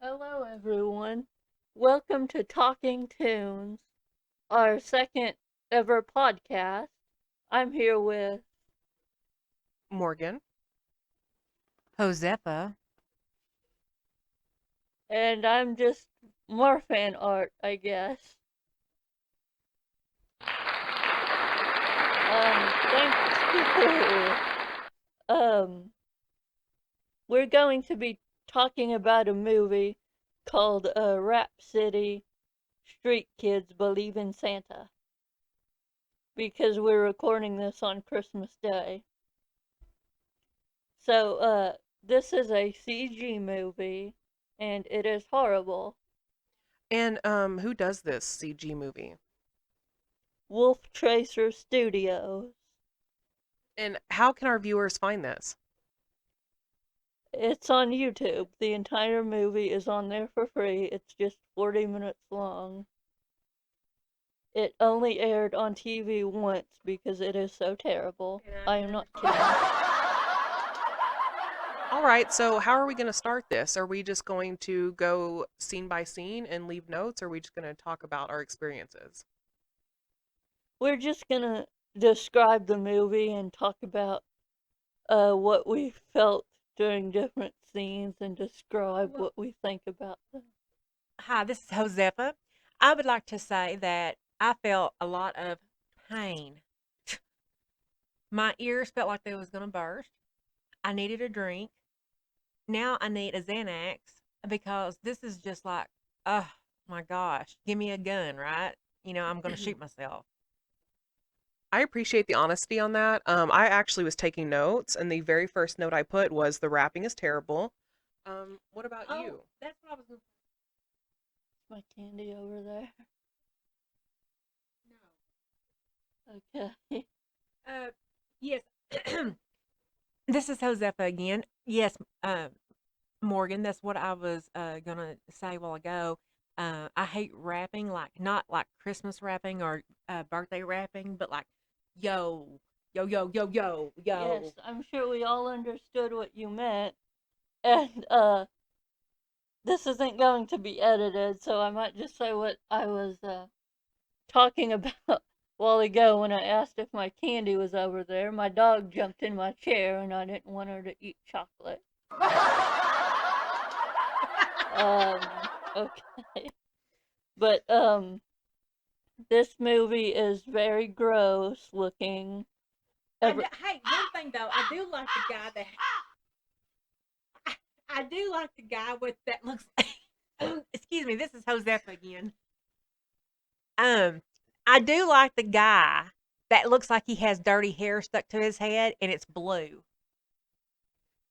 Hello, everyone. Welcome to Talking Tunes, our second ever podcast. I'm here with, Morgan. Josefa. and I'm just more fan art, I guess. Thanks. um, we're going to be talking about a movie called Rapcity. Street Kids Believe in Santa because we're recording this on Christmas Day. So, this is a CG movie, and it is horrible. And who does this CG movie? Wolf Tracer Studios. And how can our viewers find this? It's on YouTube. The entire movie is on there for free. It's just 40 minutes long. It only aired on TV once because it is so terrible. I am not kidding. All right, so how are we going to start this? Are we just going to go scene by scene and leave notes, or are we just going to talk about our experiences? We're just gonna describe the movie and talk about what we felt during different scenes and describe what we think about them. Hi, this is Josefa. I would like to say that I felt a lot of pain. My ears felt like they was going to burst. I needed a drink. Now I need a Xanax because this is just like, oh my gosh, give me a gun, right? I'm going to shoot myself. I appreciate the honesty on that. I actually was taking notes, and the very first note I put was the rapping is terrible. What about you? That's what I was going to My candy over there. Okay. Yes. This is Josefa again. Yes, Morgan, that's what I was gonna say a while ago. I hate rapping, like not like Christmas rapping or birthday rapping, but like yo, yo, yo, yo, yo, Yes, yo. I'm sure we all understood what you meant. And this isn't going to be edited, so I might just say what I was talking about a while ago when I asked if my candy was over there. My dog jumped in my chair and I didn't want her to eat chocolate. Um, okay. But this movie is very gross looking. Hey, one thing though, I do like the guy that I do like the guy with that looks. Excuse me, this is Josefa again. Um, I do like the guy that looks like he has dirty hair stuck to his head and it's blue.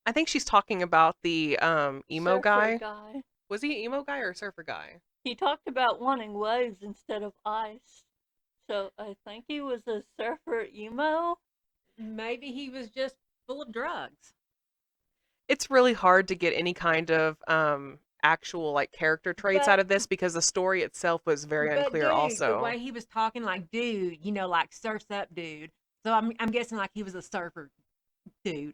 I think she's talking about the emo Surfer guy. guy. Was he an emo guy or a surfer guy? He talked about wanting waves instead of ice. So I think he was a surfer emo. Maybe he was just full of drugs. It's really hard to get any kind of actual like character traits But out of this because the story itself was very but unclear dude, the also. way he was talking, like dude, like surfs up, dude. So I'm guessing like he was a surfer dude.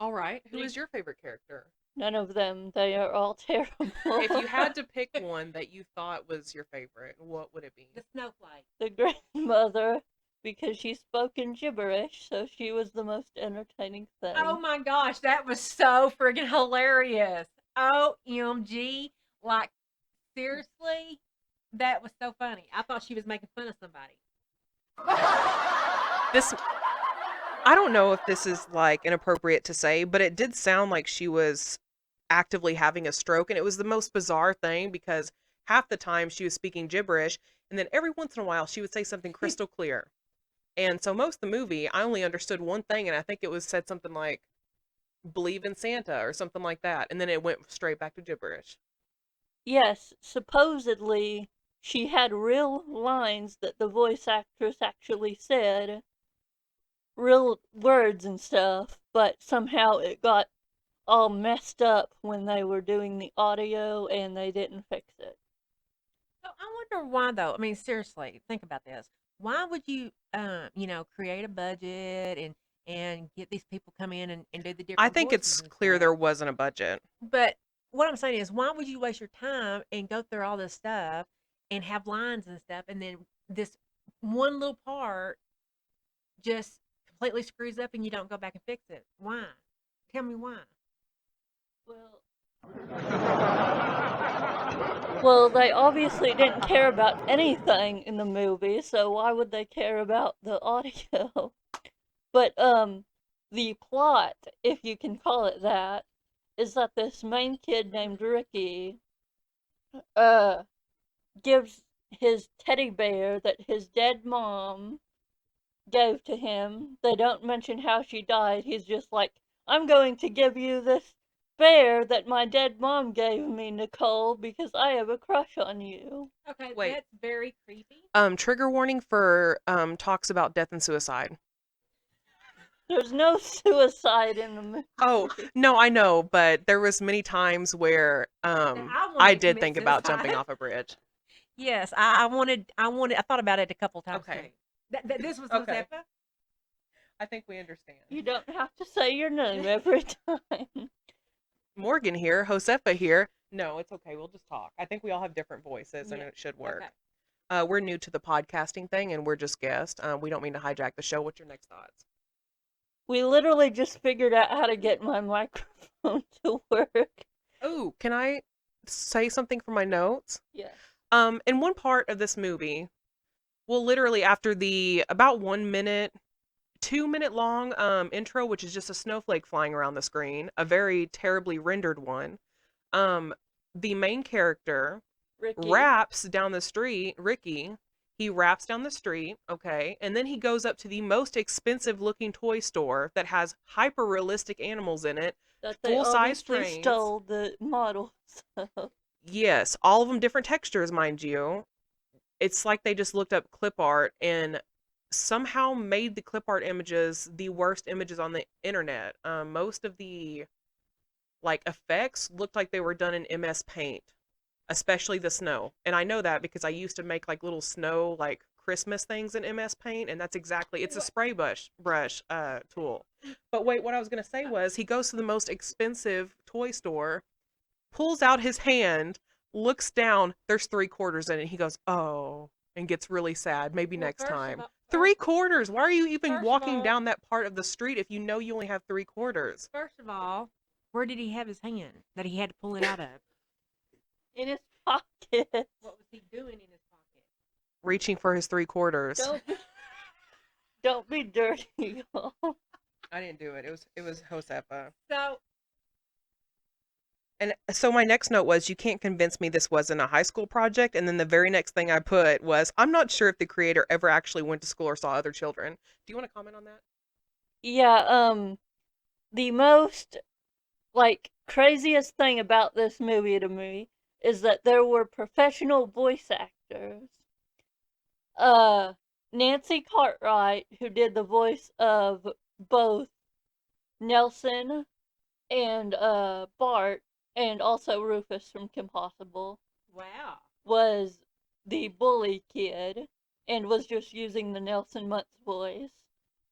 All right, who is your favorite character? None of them. They are all terrible. If you had to pick one that you thought was your favorite, what would it be? The snowflake. The grandmother, because she spoke in gibberish, so she was the most entertaining Oh thing. my gosh, that was so friggin' hilarious. OMG. Like, seriously? That was so funny. I thought she was making fun of somebody. This I don't know if this is like inappropriate to say, but it did sound like she was actively having a stroke, and it was the most bizarre thing because half the time she was speaking gibberish, and then every once in a while she would say something crystal clear. And so most of the movie, I only understood one thing, and I think it was said something like "believe in Santa" or something like that, and then it went straight back to gibberish. Yes, supposedly she had real lines that the voice actress actually said, real words and stuff, but somehow it got all messed up when they were doing the audio and they didn't fix it. So I wonder why though. I mean, seriously, think about this. Why would you, create a budget and get these people come in and do the I different think voices it's and clear stuff? there wasn't a budget. But what I'm saying is, why would you waste your time and go through all this stuff and have lines and stuff, and then this one little part just completely screws up and you don't go back and fix it? Why? Tell me why. Well, well, they obviously didn't care about anything in the movie, so why would they care about the audio? But the plot, if you can call it that, is that this main kid named Ricky uh gives his teddy bear that his dead mom gave to him. They don't mention how she died. He's just like, I'm going to give you this bear that my dead mom gave me, Nicole, because I have a crush on you. Okay, Wait. that's very creepy. Trigger warning for talks about death and suicide. There's no suicide in the movie. Oh, no, I know, but there was many times where I wanted I to did commit think about suicide. jumping off a bridge. Yes, I thought about it a couple times Okay. too. This was Okay. Josefa? I think we understand. You don't have to say your name every time. Morgan here, Josefa here. No, it's okay. We'll just talk. I think we all have different voices, and Yeah. it should work. Okay. We're new to the podcasting thing, and we're just guests. We don't mean to hijack the show. What's your next thoughts? We literally just figured out how to get my microphone to work. Oh, can I say something from my notes? Yeah. In one part of this movie, well, literally after the about 1 minute, 2 minute long intro, which is just a snowflake flying around the screen, a very terribly rendered one. The main character Ricky. raps down the street, Ricky. He raps down the street, okay, and then he goes up to the most expensive looking toy store that has hyper realistic animals in it, That they full-size obviously trains. stole the models. Yes, all of them different textures, mind you. It's like they just looked up clip art and somehow made the clip art images the worst images on the internet. Most of the like effects looked like they were done in MS Paint, especially the snow. And I know that because I used to make like little snow like Christmas things in MS Paint, and that's exactly it's a spray brush tool. But wait, what I was gonna say was he goes to the most expensive toy store, pulls out his hand, looks down, there's 3 quarters in it. He goes, oh, and gets really sad. Maybe Well, next first of time. all- 3 quarters. Why are you even First of walking all- down that part of the street if you know you only have 3 quarters? First of all, where did he have his hand that he had to pull it out of? In his pocket. What was he doing in his pocket? Reaching for his 3 quarters. Don't be dirty, y'all. I didn't do it. It was Josefa. So, And so my next note was, you can't convince me this wasn't a high school project. And then the very next thing I put was, I'm not sure if the creator ever actually went to school or saw other children. Do you want to comment on that? Yeah, the most, like, craziest thing about this movie to me is that there were professional voice actors. Nancy Cartwright, who did the voice of both Nelson and, Bart, and also Rufus from Kim Possible, wow. was the bully kid and was just using the Nelson Muntz voice.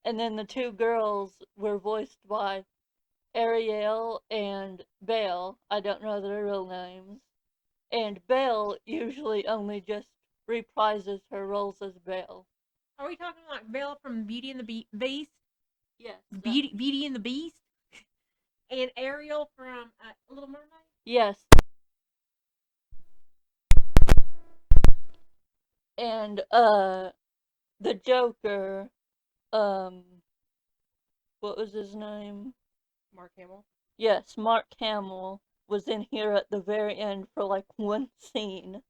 And then the two girls were voiced by Ariel and Belle. I don't know their real names. And Belle usually only just reprises her roles as Belle. Are we talking like Belle from Beauty and the Beast? Yes. Beauty and the Beast? And Ariel from Little Mermaid? Yes. And the Joker, what was his name? Mark Hamill? Yes, Mark Hamill was in here at the very end for like one scene.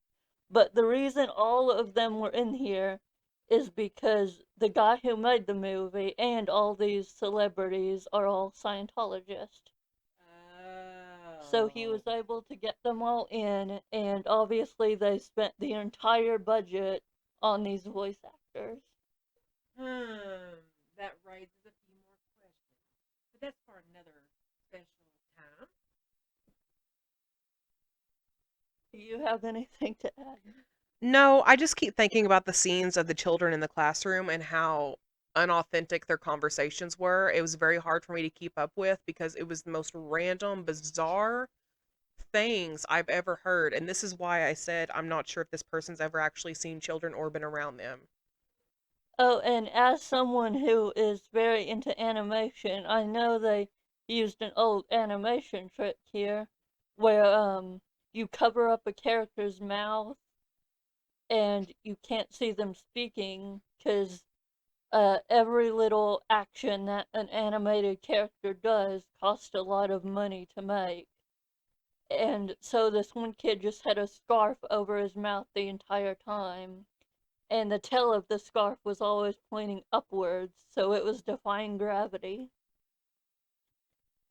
But the reason all of them were in here is because the guy who made the movie and all these celebrities are all Scientologists. So he was able to get them all in, and obviously they spent the entire budget on these voice actors. That raises a few more questions. But that's for another special time. Do you have anything to add? No, I just keep thinking about the scenes of the children in the classroom and how unauthentic their conversations were. It was very hard for me to keep up with because it was the most random, bizarre things I've ever heard, and this is why I said I'm not sure if this person's ever actually seen children or been around them. Oh, and as someone who is very into animation, I know they used an old animation trick here where you cover up a character's mouth and you can't see them speaking because every little action that an animated character does costs a lot of money to make. And so this one kid just had a scarf over his mouth the entire time. And the tail of the scarf was always pointing upwards, so it was defying gravity.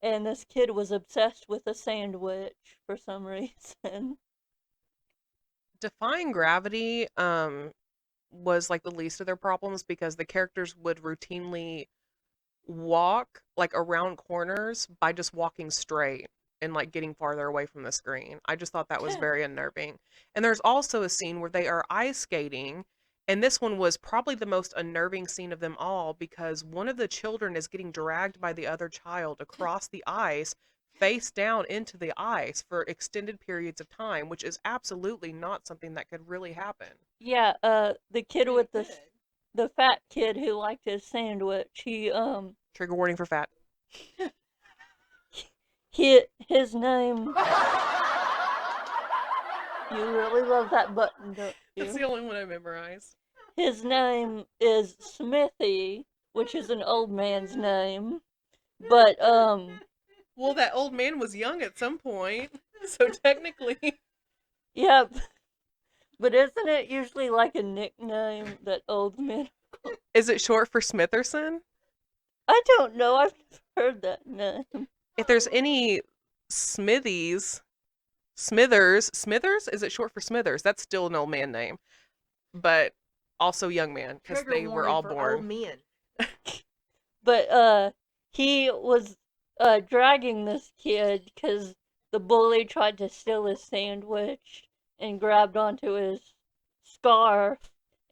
And this kid was obsessed with a sandwich for some reason. Defying gravity was like the least of their problems because the characters would routinely walk like around corners by just walking straight and like getting farther away from the screen. I just thought that was very unnerving. And there's also a scene where they are ice skating, and this one was probably the most unnerving scene of them all because one of the children is getting dragged by the other child across the ice face down into the ice for extended periods of time, which is absolutely not something that could really happen. Yeah, the kid with the fat kid who liked his sandwich, Trigger warning for fat. his name. You really love that button, don't That's the you? only one I memorized. His name is Smithy, which is an old man's name. But Well, that old man was young at some point, so technically. yeah, but isn't it usually like a nickname that old men? Is it short for Smitherson? I don't know. I've never heard that name. If there's any Smithers, Smithers? Is it short for Smithers? That's still an old man name, but also young man because Trigger they were warning all for old born. men. But he was dragging this kid because the bully tried to steal his sandwich and grabbed onto his scarf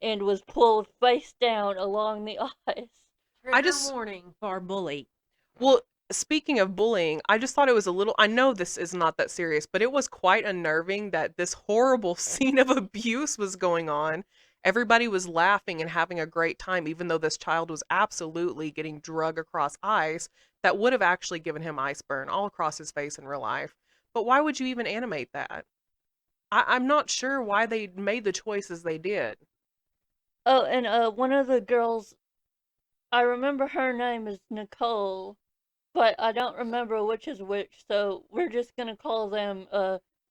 and was pulled face down along the ice. Trigger just- warning for bully. Well, speaking of bullying, I just thought it was a little. I know this is not that serious, but it was quite unnerving that this horrible scene of abuse was going on. Everybody was laughing and having a great time, even though this child was absolutely getting drug across ice that would have actually given him ice burn all across his face in real life. But why would you even animate that? I'm not sure why they made the choices they did. Oh, and one of the girls, I remember her name is Nicole, but I don't remember which is which, so we're just gonna call them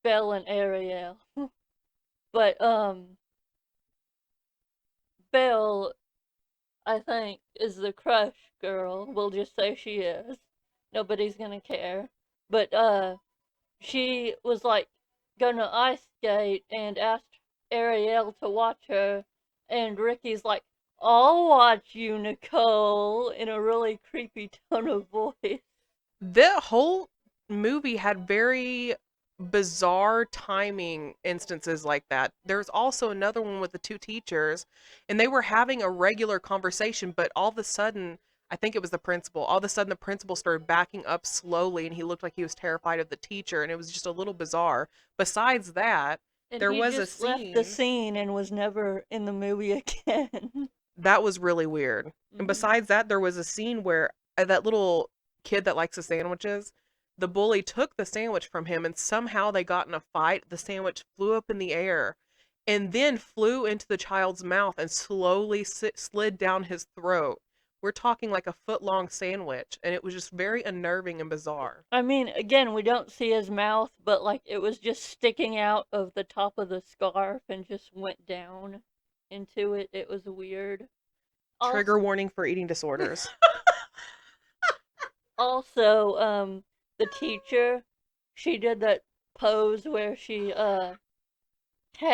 Belle and Ariel. But Belle, I think, is the crush girl. We'll just say she is. Nobody's gonna care. But she was like gonna ice skate and asked Ariel to watch her, and Ricky's like, "I'll watch you, Nicole," in a really creepy tone of voice. The whole movie had very bizarre timing instances like that. There's also another one with the two teachers, and they were having a regular conversation, but all of a sudden, I think it was the principal, all of a sudden the principal started backing up slowly, and he looked like he was terrified of the teacher, and it was just a little bizarre. Besides that, And there he was a just left the scene scene and was never in the movie again. that was really weird. And Mhm. besides that, there was a scene where that little kid that likes the sandwiches, the bully took the sandwich from him and somehow they got in a fight. The sandwich flew up in the air and then flew into the child's mouth and slowly slid down his throat. We're talking like a foot-long sandwich, and it was just very unnerving and bizarre. I mean, again, we don't see his mouth, but like it was just sticking out of the top of the scarf and just went down into it. It was weird. Trigger warning for eating disorders. Also, the teacher, she did that pose where she had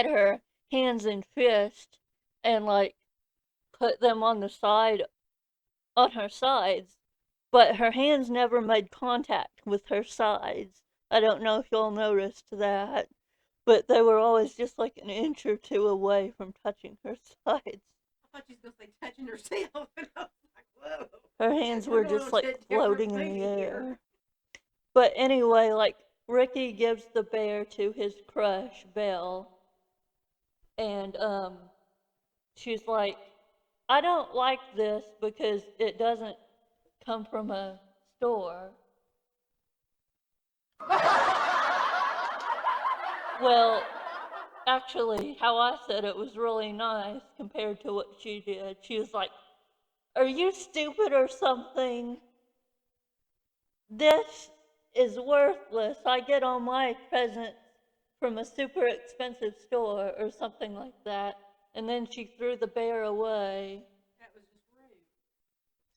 her hands in fist and like put them on the side on her sides, but her hands never made contact with her sides. I don't know if y'all noticed that, but they were always just like an inch or two away from touching her sides. I thought you was going to say touching herself. And I was like, whoa. Her hands We're were going just on to a like different floating in thing the here. air. But anyway, like Ricky gives the bear to his crush, Belle, and she's like, I don't like this because it doesn't come from a store. Well, actually, how I said it was really nice compared to what she did. She was like, are you stupid or something? This is worthless. I get all my presents from a super expensive store or something like that. And then she threw the bear away. That was just rude.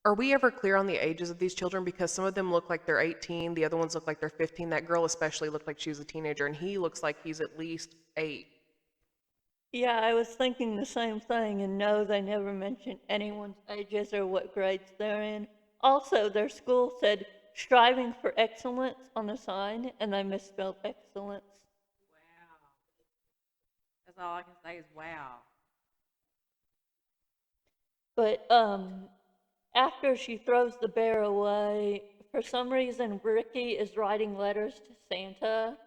Are we ever clear on the ages of these children? Because some of them look like they're 18, the other ones look like they're 15. That girl especially looked like she was a teenager, and he looks like he's at least 8. Yeah, I was thinking the same thing, and no, they never mentioned anyone's ages or what grades they're in. Also, their school said striving for excellence on the sign, and they misspelled excellence. Wow. That's all I can say is wow. But after she throws the bear away, for some reason, Ricky is writing letters to Santa.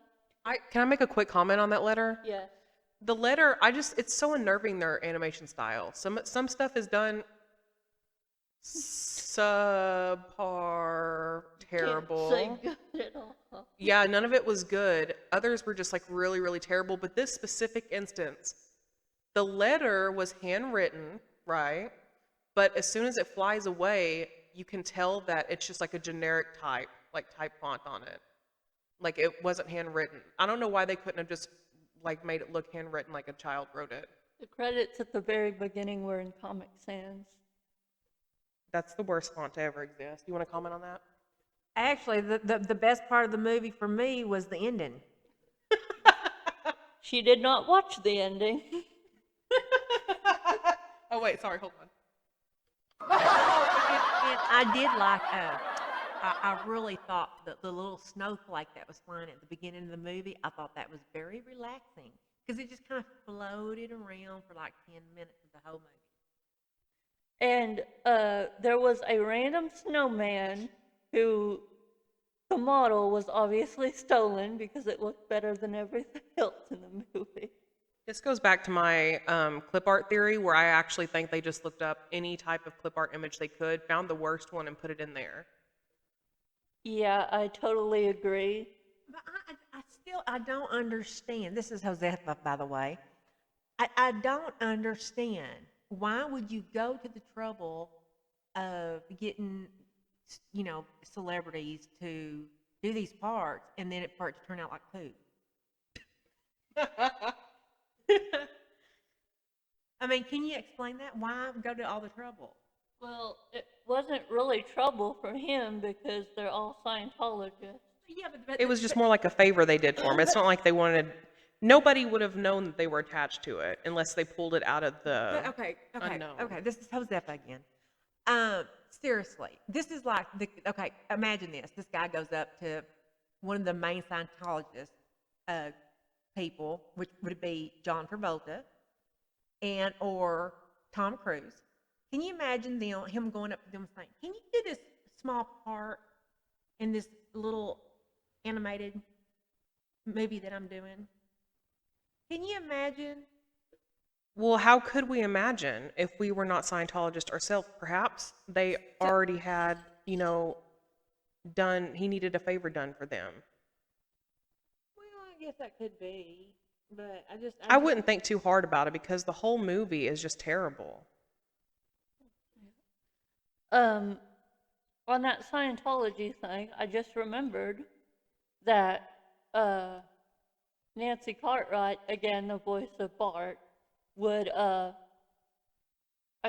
Can I make a quick comment on that letter? Yes. The letter, it's so unnerving, their animation style. Some stuff is done subpar, terrible. Can't say good at all. Yeah, none of it was good. Others were just like really, really terrible. But this specific instance, the letter was handwritten, right? But as soon as it flies away, you can tell that it's just like a generic type, like type font on it. Like it wasn't handwritten. I don't know why they couldn't have just like made it look handwritten like a child wrote it. The credits at the very beginning were in Comic Sans. That's the worst font to ever exist. You want to comment on that? Actually, the best part of the movie for me was the ending. She did not watch the ending. Oh wait, sorry, hold on. And I did like, I really thought that the little snowflake that was flying at the beginning of the movie, I thought that was very relaxing because it just kind of floated around for like 10 minutes of the whole movie. And there was a random snowman who the model was obviously stolen because it looked better than everything else in the movie. This goes back to my clip art theory where I actually think they just looked up any type of clip art image they could, found the worst one, and put it in there. Yeah, I totally agree. But I don't understand. This is Josefa, by the way. I don't understand. Why would you go to the trouble of getting, celebrities to do these parts and then for it to turn out like poop? I mean, can you explain that? Why go to all the trouble? Well, it wasn't really trouble for him because they're all Scientologists. Yeah, It was just more like a favor they did for him. It's not like they wanted. Nobody would have known that they were attached to it unless they pulled it out of the unknown. Okay. This is Josefa again. Seriously, this is like imagine this. This guy goes up to one of the main Scientologist people, which would be John Travolta, or Tom Cruise. Can you imagine him going up to them saying, "Can you do this small part in this little animated movie that I'm doing?" Can you imagine? Well, how could we imagine if we were not Scientologists ourselves? Perhaps they already had, done, he needed a favor done for them. Well, I guess that could be, but I wouldn't think too hard about it because the whole movie is just terrible. On that Scientology thing, I just remembered that Nancy Cartwright, again the voice of Bart, would I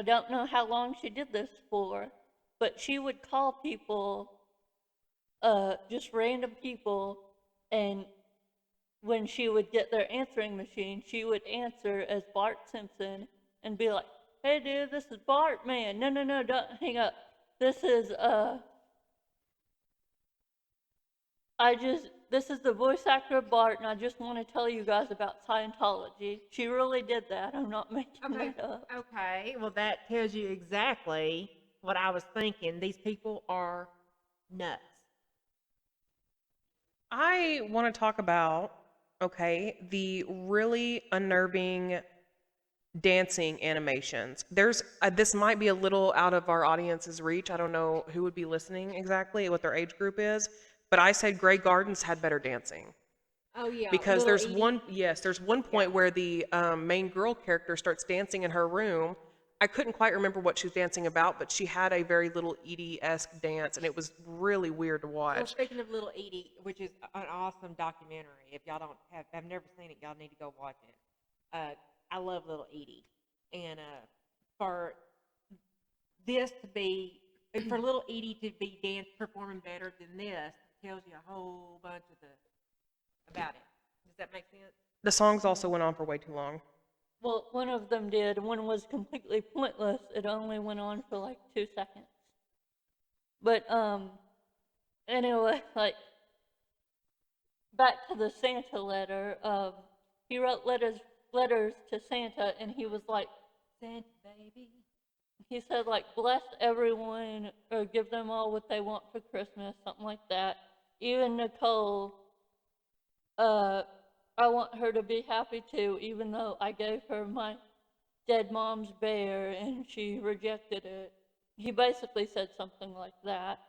don't know how long she did this for, but she would call people, just random people, and when she would get their answering machine, she would answer as Bart Simpson and be like, "Hey dude, this is Bart, man. No, don't hang up. This is this is the voice actor of Bart, and I just want to tell you guys about Scientology." She really did that. I'm not making it up. Okay, well, that tells you exactly what I was thinking. These people are nuts. I want to talk about, okay, the really unnerving dancing animations. There's this might be a little out of our audience's reach. I don't know who would be listening exactly, what their age group is, but I said Grey Gardens had better dancing. Oh yeah, Because little there's Edie. one, yes, there's one Yeah. point where the main girl character starts dancing in her room. I couldn't quite remember what she was dancing about, but she had a very little Edie-esque dance, and it was really weird to Well, watch. speaking of Little Edie, which is an awesome documentary, if y'all don't have never seen it, y'all need to go watch it. I love Little Edie, and for this to be, for Little Edie to be dance performing better than this, tells you a whole bunch of about it. Does that make sense? The songs also went on for way too long. Well, one of them did. One was completely pointless. It only went on for like 2 seconds. But anyway, like back to the Santa letter. He wrote letters to Santa, and he was like, Santa baby. He said like, bless everyone or give them all what they want for Christmas, something like that. Even Nicole, I want her to be happy too, even though I gave her my dead mom's bear and she rejected it. He basically said something like that.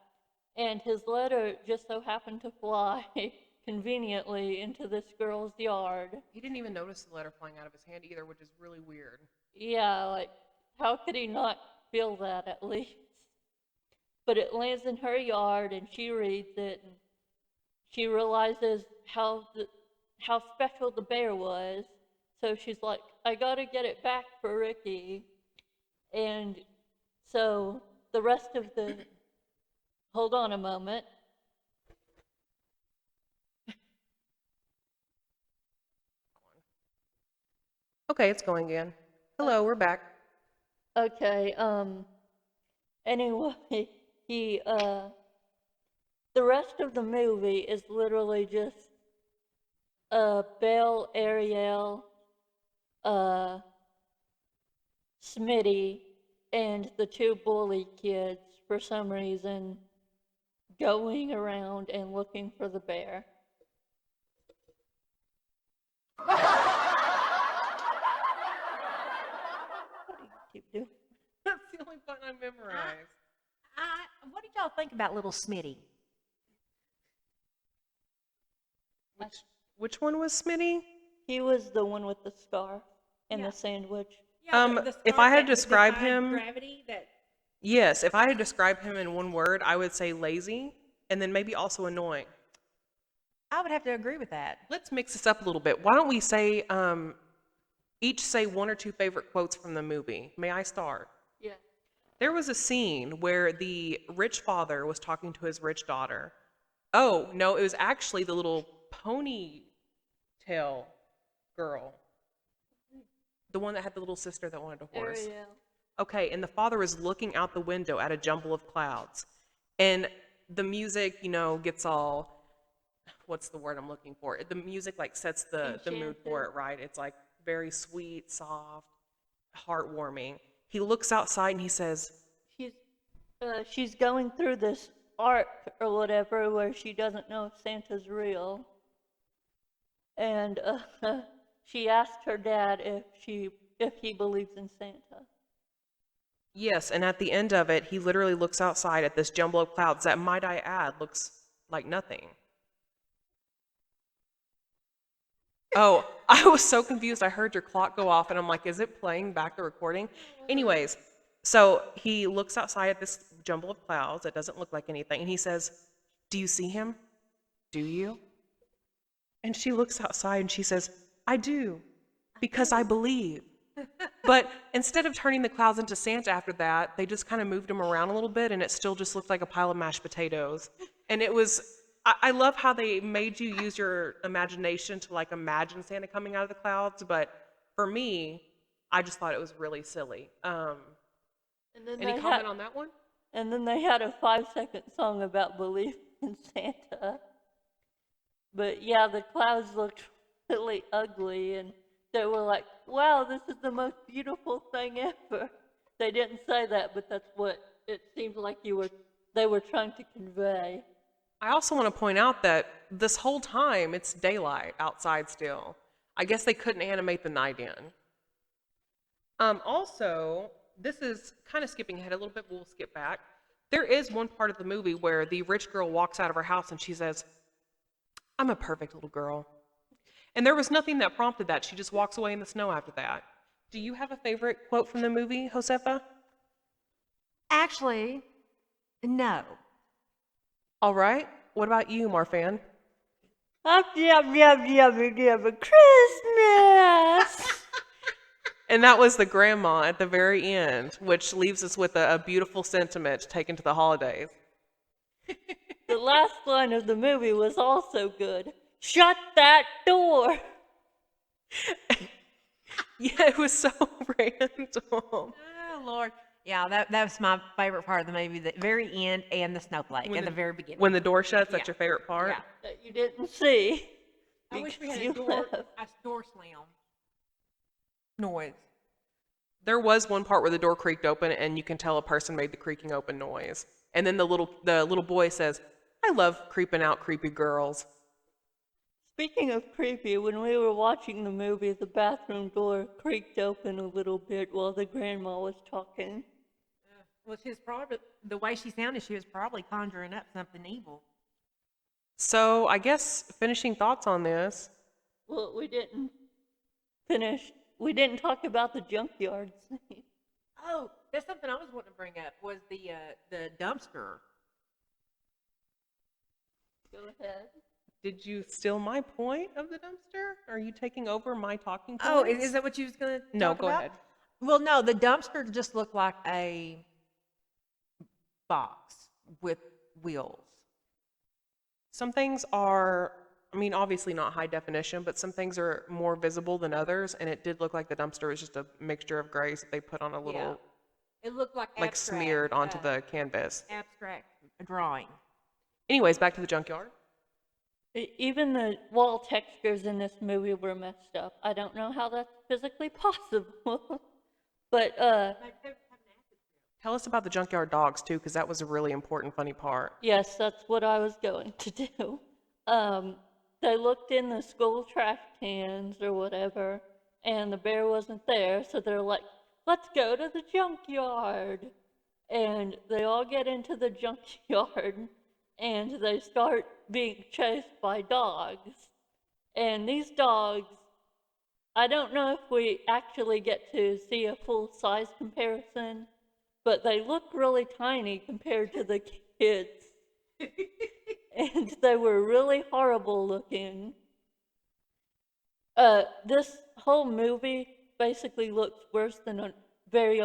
And his letter just so happened to fly conveniently into this girl's yard. He didn't even notice the letter flying out of his hand either, which is really weird. Yeah, like, how could he not feel that at least? But it lands in her yard and she reads it and she realizes how special the bear was. So she's like, I gotta get it back for Ricky. And so the rest of the, hold on a moment. Okay, it's going again. Hello, we're back. Okay, anyway, he, the rest of the movie is literally just, Belle, Ariel, Smitty, and the two bully kids, for some reason, going around and looking for the bear. What do you keep doing? That's the only button I memorized. What did y'all think about little Smitty? Which one was Smitty? He was the one with the scarf and Yeah. the sandwich. Yeah, If scarf I had that to describe defied him- gravity that Yes, if I had to describe him in one word, I would say lazy, and then maybe also annoying. I would have to agree with that. Let's mix this up a little bit. Why don't we say, each say one or two favorite quotes from the movie? May I start? Yeah. There was a scene where the rich father was talking to his rich daughter. Oh, no, it was actually the little ponytail girl. The one that had the little sister that wanted a horse. Ariel. Okay, and the father is looking out the window at a jumble of clouds. And the music, gets all, what's the word I'm looking for? The music like sets the mood for it, right? It's like very sweet, soft, heartwarming. He looks outside and he says, She's going through this arc or whatever where she doesn't know if Santa's real. And she asked her dad if he believes in Santa. yes, and at the end of it, he literally looks outside at this jumble of clouds that, might I add, looks like nothing. Oh, I was so confused. I heard your clock go off, and I'm like, is it playing back the recording? Anyways, so he looks outside at this jumble of clouds that doesn't look like anything, and he says, do you see him? Do you? And she looks outside and she says, I do, because I believe. But instead of turning the clouds into Santa after that, they just kind of moved him around a little bit, and it still just looked like a pile of mashed potatoes. And it was, I love how they made you use your imagination to like imagine Santa coming out of the clouds, but for me, I just thought it was really silly. And then Any they comment had, on that one? And then they had a 5-second song about belief in Santa. But yeah, the clouds looked really ugly, and they were like, wow, this is the most beautiful thing ever. They didn't say that, but that's what it seemed like they were trying to convey. I also want to point out that this whole time it's daylight outside still. I guess they couldn't animate the night in. Also, this is kind of skipping ahead a little bit, but we'll skip back. There is one part of the movie where the rich girl walks out of her house and she says, "I'm a perfect little girl." And there was nothing that prompted that. She just walks away in the snow after that. Do you have a favorite quote from the movie, Josefa? Actually, no. All right. What about you, Marfan? Christmas. And that was the grandma at the very end, which leaves us with a beautiful sentiment taken to the holidays. The last line of the movie was also good. Shut that door. Yeah, it was so random. Oh, Lord. Yeah, that was my favorite part of the movie, the very end and the snowflake at the very beginning. When the door shuts, that's Yeah. your favorite part? Yeah. That you didn't see. I wish we had because a you door left. slam noise. There was one part where the door creaked open and you can tell a person made the creaking open noise. And then the little boy says, "I love creeping out creepy girls." Speaking of creepy, when we were watching the movie, the bathroom door creaked open a little bit while the grandma was talking. Well, she was probably, the way she sounded, she was probably conjuring up something evil. So I guess finishing thoughts on this. Well, we didn't finish. We didn't talk about the junkyard scene. Oh, that's something I was wanting to bring up, was the dumpster. Go ahead. Did you steal my point of the dumpster? Are you taking over my talking points? Oh, is that what you was going to No, talk go about? ahead. Well, no, the dumpster just looked like a box with wheels. Some things are, I mean, obviously not high definition, but some things are more visible than others, and it did look like the dumpster was just a mixture of grays that they put on a little, It looked like like abstract, smeared onto the canvas. abstract drawing. Anyways, back to the junkyard. Even the wall textures in this movie were messed up. I don't know how that's physically possible. But Tell us about the junkyard dogs too, because that was a really important, funny part. yes, that's what I was going to do. They looked in the school trash cans or whatever, and the bear wasn't there, so they're like, "Let's go to the junkyard." And they all get into the junkyard, and they start being chased by dogs. And these dogs, I don't know if we actually get to see a full size comparison, but they look really tiny compared to the kids. And they were really horrible looking. This whole movie basically looks worse than a very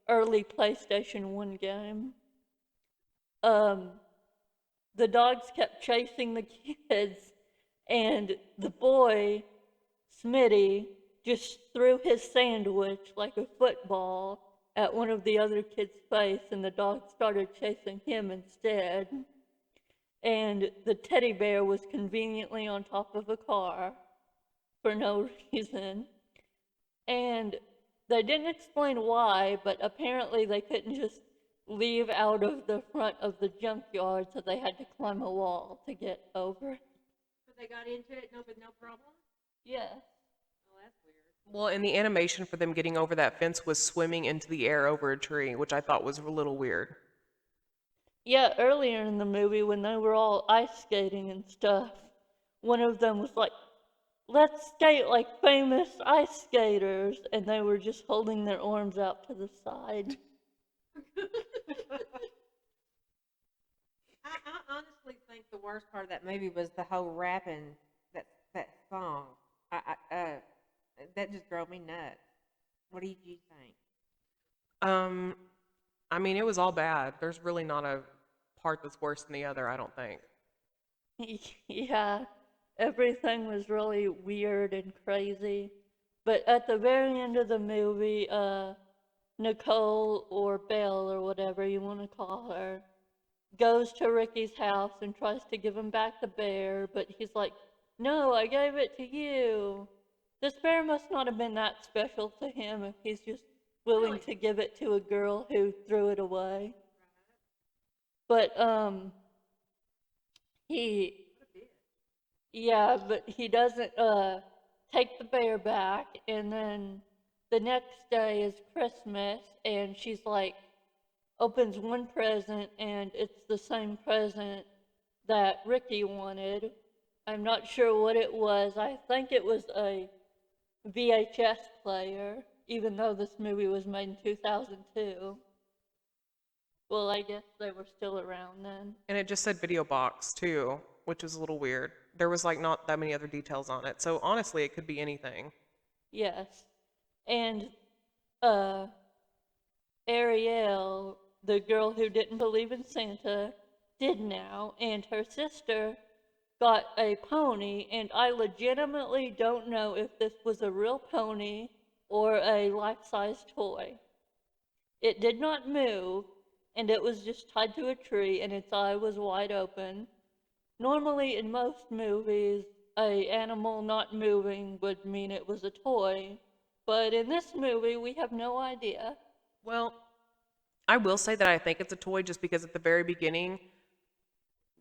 early PlayStation 1 game. The dogs kept chasing the kids, and the boy, Smitty, just threw his sandwich like a football at one of the other kids' face, and the dog started chasing him instead. And the teddy bear was conveniently on top of a car for no reason. And they didn't explain why, but apparently they couldn't just leave out of the front of the junkyard, so they had to climb a wall to get over. So they got into it, no problem? Yes. Oh, that's weird. Well, and the animation for them getting over that fence was swimming into the air over a tree, which I thought was a little weird. Yeah, earlier in the movie when they were all ice skating and stuff, one of them was like, "Let's skate like famous ice skaters," and they were just holding their arms out to the side. I honestly think the worst part of that movie was the whole rapping that song. That just drove me nuts. What do you think? I mean, it was all bad. There's really not a part that's worse than the other, I don't think. Yeah, everything was really weird and crazy. But at the very end of the movie, Nicole or Belle or whatever you want to call her, goes to Ricky's house and tries to give him back the bear, but he's like, "No, I gave it to you." This bear must not have been that special to him if he's just willing to give it to a girl who threw it away. But he, yeah, but he doesn't take the bear back, and then the next day is Christmas, and she's like opens one present, and it's the same present that Ricky wanted. I'm not sure what it was. I think it was a VHS player, even though this movie was made in 2002. Well, I guess they were still around then. And it just said video box too, which was a little weird. There was like not that many other details on it. So honestly, it could be anything. Yes. And uh, Ariel, the girl who didn't believe in Santa, did now, and her sister got a pony, and I legitimately don't know if this was a real pony or a life-size toy. It did not move, and it was just tied to a tree, and its eye was wide open. Normally, in most movies, a animal not moving would mean it was a toy, but in this movie, we have no idea. Well, I will say that I think it's a toy just because at the very beginning,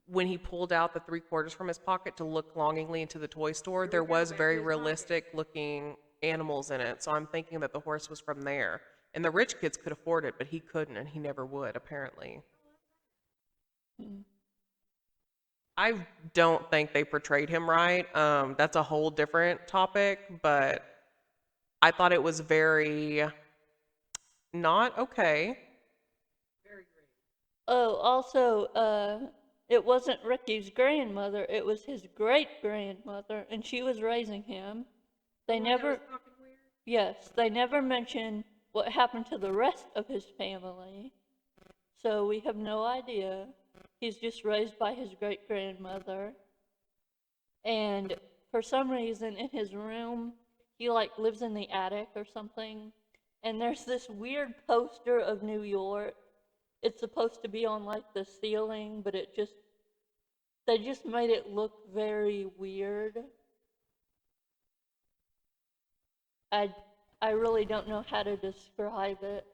when he pulled out the 3/4 from his pocket to look longingly into the toy store, there was very realistic looking animals in it. So I'm thinking that the horse was from there. And the rich kids could afford it, but he couldn't, and he never would, apparently. Hmm. I don't think they portrayed him right. That's a whole different topic, but I thought it was very not okay. Oh, also, it wasn't Ricky's grandmother, it was his great-grandmother, and she was raising him. They never, yes, they never mention what happened to the rest of his family, so we have no idea. He's just raised by his great-grandmother, and for some reason in his room, he like lives in the attic or something, and there's this weird poster of New York. It's supposed to be on like the ceiling, but they just made it look very weird. I I really don't know how to describe it.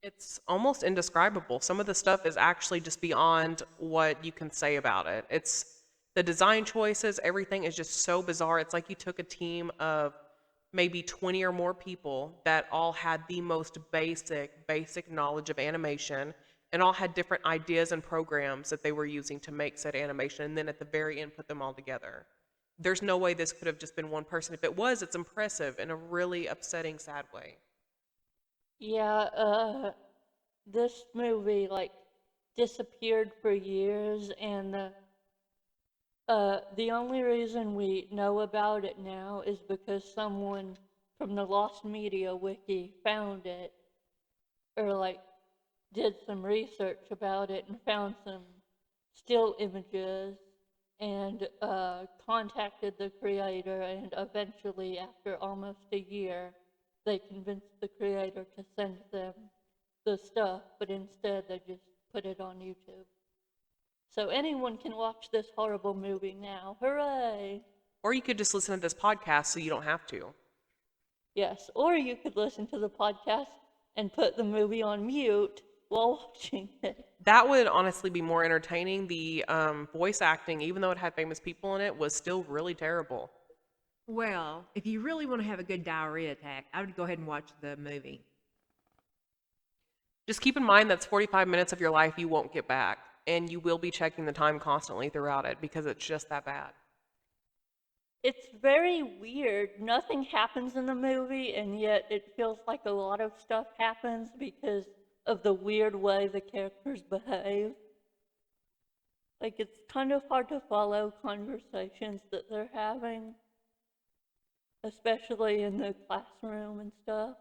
It's almost indescribable. Some of the stuff is actually just beyond what you can say about it. It's the design choices, everything is just so bizarre. It's like you took a team of maybe 20 or more people that all had the most basic knowledge of animation and all had different ideas and programs that they were using to make said animation, and then at the very end put them all together. There's no way this could have just been one person. If it was, it's impressive in a really upsetting, sad way. Yeah, this movie like disappeared for years, and the only reason we know about it now is because someone from the Lost Media Wiki found it, or like did some research about it and found some still images, and contacted the creator, and eventually, after almost a year, they convinced the creator to send them the stuff, but instead they just put it on YouTube. So anyone can watch this horrible movie now. Hooray! Or you could just listen to this podcast so you don't have to. Yes, or you could listen to the podcast and put the movie on mute while watching it. That would honestly be more entertaining. The voice acting, even though it had famous people in it, was still really terrible. Well, if you really want to have a good diarrhea attack, I would go ahead and watch the movie. Just keep in mind that's 45 minutes of your life you won't get back, and you will be checking the time constantly throughout it because it's just that bad. It's very weird. Nothing happens in the movie, and yet it feels like a lot of stuff happens because of the weird way the characters behave. Like, it's kind of hard to follow conversations that they're having, especially in the classroom and stuff.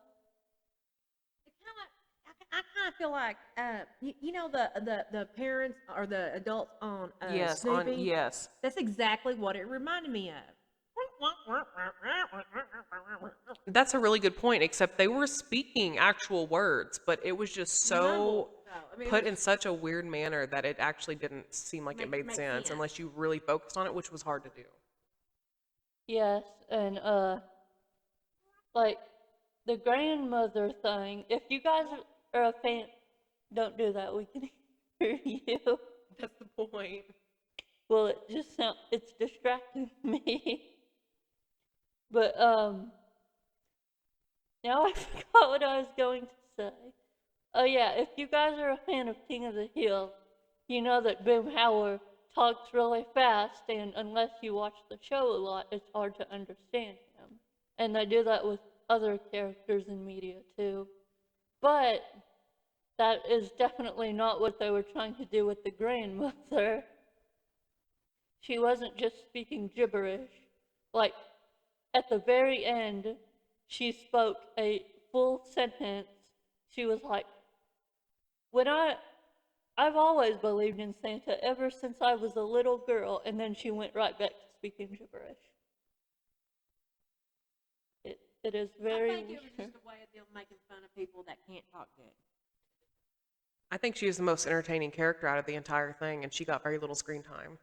I kind of feel like, you know, the parents or the adults on Snoopy? Yes. That's exactly what it reminded me of. That's a really good point, except they were speaking actual words, but it was just so Mumbled, though. I mean, it put was in such a weird manner that it actually didn't seem like it made make sense sense. unless you really focused on it, which was hard to do. Yes, and like the grandmother thing. If you guys are a fan, don't do that. We can hear you. That's the point. Well, it's distracting me. But now I forgot what I was going to say. Oh yeah, if you guys are a fan of King of the Hill, you know that Boomhauer talks really fast, and unless you watch the show a lot, it's hard to understand him. And they do that with other characters in media too. But that is definitely not what they were trying to do with the grandmother. She wasn't just speaking gibberish. Like, at the very end, she spoke a full sentence. She was like, I've always believed in Santa ever since I was a little girl, and then she went right back to speaking gibberish. It is very I think it was just a way of them making fun of people that can't talk good. I think she was the most entertaining character out of the entire thing, and she got very little screen time.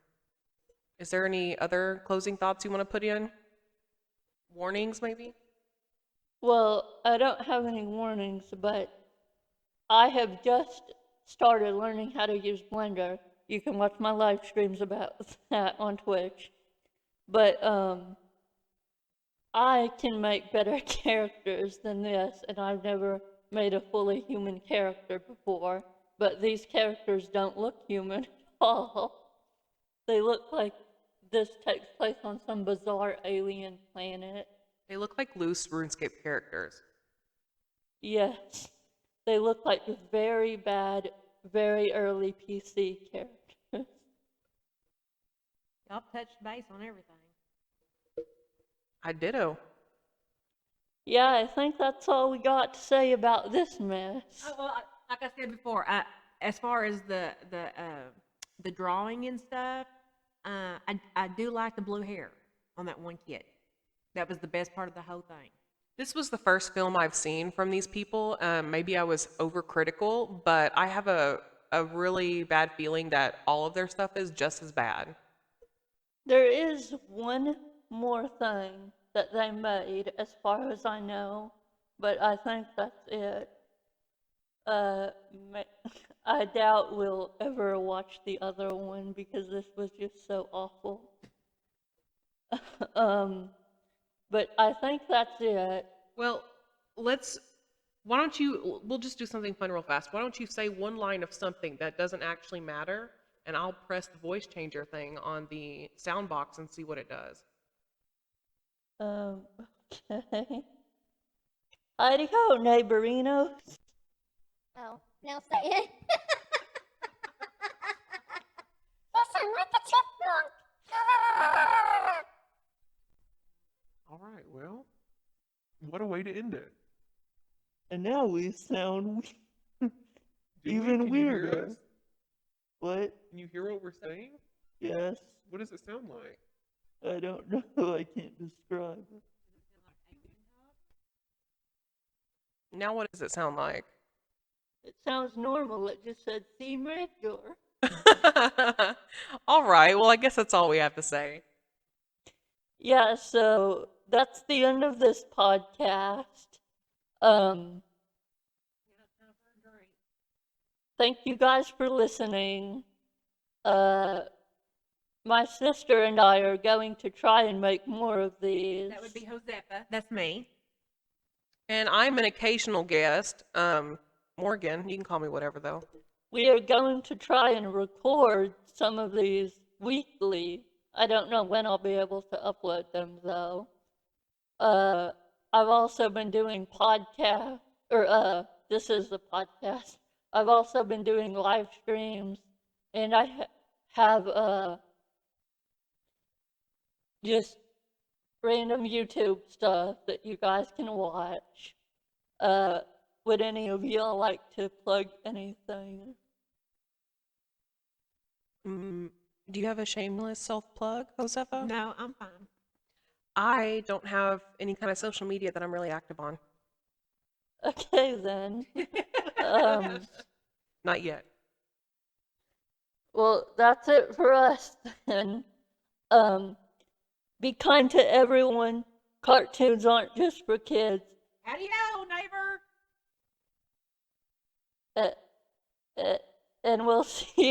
Is there any other closing thoughts you want to put in? Warnings, maybe? Well, I don't have any warnings, but I have just started learning how to use Blender. You can watch my live streams about that on Twitch. But I can make better characters than this, and I've never made a fully human character before. But these characters don't look human at all. They look like this takes place on some bizarre alien planet. They look like loose RuneScape characters. Yes, they look like very bad, very early PC characters. Y'all touched base on everything. I ditto. Yeah, I think that's all we got to say about this mess. Oh, well, like I said before, as far as the drawing and stuff, I do like the blue hair on that one kid. That was the best part of the whole thing. This was the first film I've seen from these people. Maybe I was overcritical, but I have a really bad feeling that all of their stuff is just as bad. There is one more thing that they made, as far as I know, but I think that's it. I doubt we'll ever watch the other one because this was just so awful. But I think that's it. Well, we'll just do something fun real fast. Why don't you say one line of something that doesn't actually matter, and I'll press the voice changer thing on the sound box and see what it does. Okay. Heidi ho, neighborinos. Oh, now say it. Listen with the chipmunk. All right, well, what a way to end it. And now we sound Do even Can you hear weirder. us? What? Can you hear what we're saying? Yes. What does it sound like? I don't know. I can't describe it. Now what does it sound like? It sounds normal. It just said theme regular. All right, well, I guess that's all we have to say. Yeah, so that's the end of this podcast. Thank you guys for listening. My sister and I are going to try and make more of these. That would be Josefa. That's me. And I'm an occasional guest. Morgan, you can call me whatever, though. We are going to try and record some of these weekly. I don't know when I'll be able to upload them, though. I've also been doing this is the podcast. I've also been doing live streams, and I have just random YouTube stuff that you guys can watch. Would any of y'all like to plug anything? Do you have a shameless self-plug, Josefa? No, I'm fine. I don't have any kind of social media that I'm really active on. Okay, then. Not yet. Well, that's it for us then. Be kind to everyone. Cartoons aren't just for kids. Howdy-ho, neighbor. And we'll see you.